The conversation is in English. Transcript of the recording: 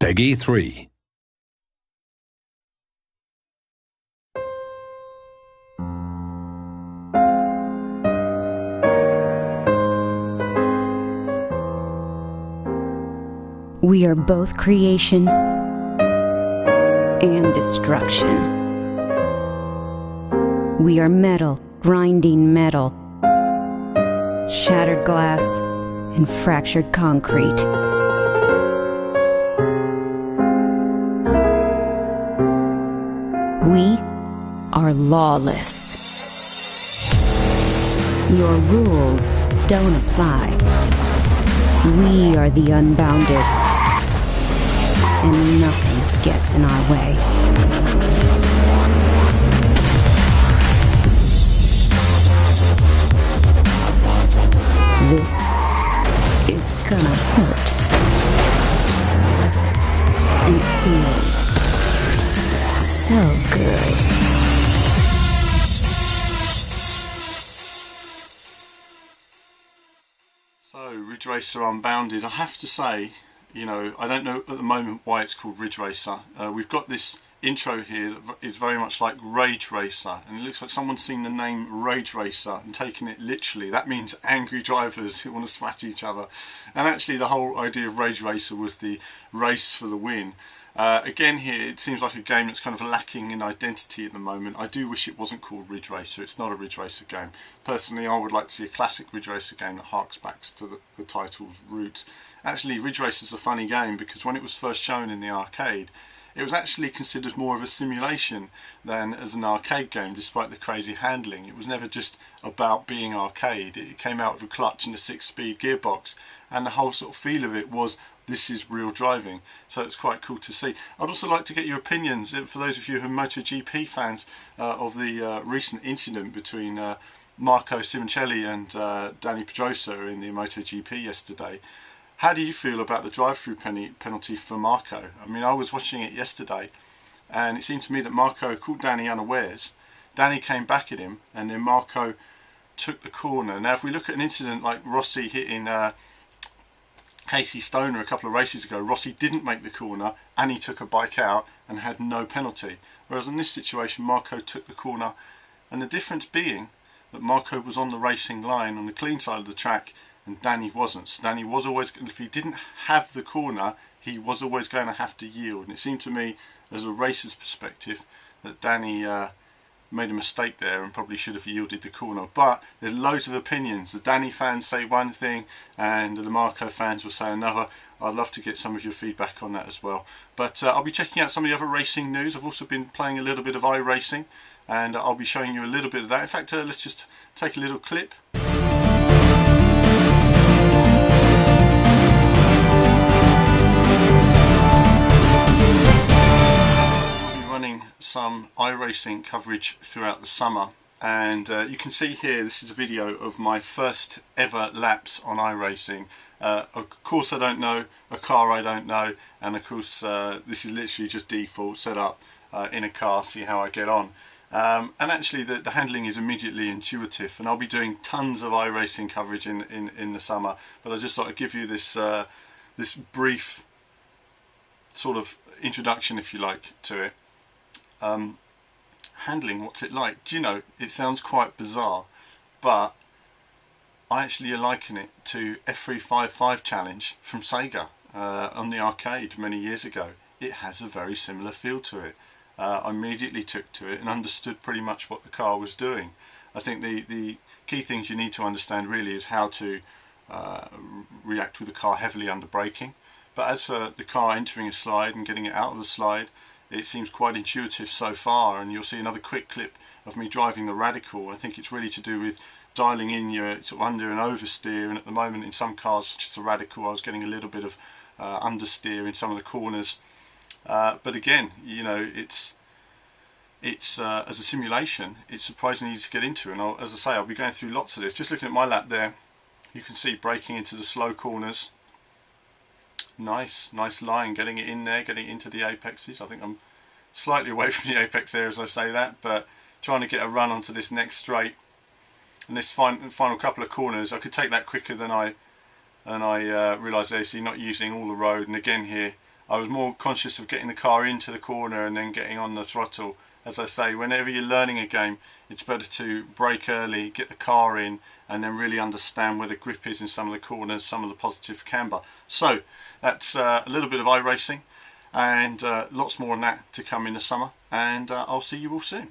Peggy 3. We are both creation and destruction. We are metal grinding metal, shattered glass and fractured concrete. We are lawless. Your rules don't apply. We are the Unbounded, and nothing gets in our way. This is gonna hurt. And it feels so good. So, Ridge Racer Unbounded, I have to say, you know, I don't know at the moment why it's called Ridge Racer. We've got this intro here that is very much like Rage Racer, and it looks like someone's seen the name Rage Racer and taken it literally. That means angry drivers who want to smash each other, and actually the whole idea of Rage Racer was the race for the win. Again here, it seems like a game that's kind of lacking in identity at the moment. I do wish it wasn't called Ridge Racer. It's not a Ridge Racer game. Personally, I would like to see a classic Ridge Racer game that harks back to the title's roots. Actually, Ridge Racer is a funny game because when it was first shown in the arcade, it was actually considered more of a simulation than as an arcade game, despite the crazy handling. It was never just about being arcade. It came out with a clutch and a 6-speed gearbox, and the whole sort of feel of it was, this is real driving. So it's quite cool to see. I'd also like to get your opinions, for those of you who are Moto GP fans, of the recent incident between Marco Simoncelli and Danny Pedrosa in the Moto GP yesterday. How do you feel about the drive-through penalty for Marco? I mean, I was watching it yesterday, and it seemed to me that Marco caught Danny unawares. Danny came back at him, and then Marco took the corner. Now, if we look at an incident like Rossi hitting Casey Stoner a couple of races ago, Rossi didn't make the corner, and he took a bike out and had no penalty. Whereas in this situation, Marco took the corner, and the difference being that Marco was on the racing line on the clean side of the track, and Danny wasn't. So Danny was always, if he didn't have the corner, he was always going to have to yield. And it seemed to me, as a racer's perspective, that Danny made a mistake there and probably should have yielded the corner. But there's loads of opinions. The Danny fans say one thing and the Marco fans will say another. I'd love to get some of your feedback on that as well. But I'll be checking out some of the other racing news. I've also been playing a little bit of iRacing, and I'll be showing you a little bit of that. In fact, let's just take a little clip. Some iRacing coverage throughout the summer, and you can see here, this is a video of my first ever laps on iRacing. Of course I don't know a car I don't know, and of course this is literally just default set up in a car, see how I get on. And actually the handling is immediately intuitive, and I'll be doing tons of iRacing coverage in the summer, but I just thought I'd give you this this brief sort of introduction, if you like, to it. Handling, what's it like? Do you know, it sounds quite bizarre, but I actually liken it to F355 Challenge from Sega on the arcade many years ago. It has a very similar feel to it. I immediately took to it and understood pretty much what the car was doing. I think the key things you need to understand really is how to react with the car heavily under braking. But as for the car entering a slide and getting it out of the slide, it seems quite intuitive so far, and you'll see another quick clip of me driving the Radical. I think it's really to do with dialing in your sort of under and oversteer, and at the moment in some cars such as the Radical I was getting a little bit of understeer in some of the corners. But again, you know, it's as a simulation, it's surprisingly easy to get into, and as I say, I'll be going through lots of this. Just looking at my lap there, you can see braking into the slow corners. Nice line, getting it in there, getting it into the apexes. I think I'm slightly away from the apex there as I say that, but trying to get a run onto this next straight and this final couple of corners. I could take that quicker than I realised there, so you're not using all the road. And again here, I was more conscious of getting the car into the corner and then getting on the throttle. As I say, whenever you're learning a game, it's better to brake early, get the car in, and then really understand where the grip is in some of the corners, some of the positive camber. So that's a little bit of iRacing, and lots more on that to come in the summer, and I'll see you all soon.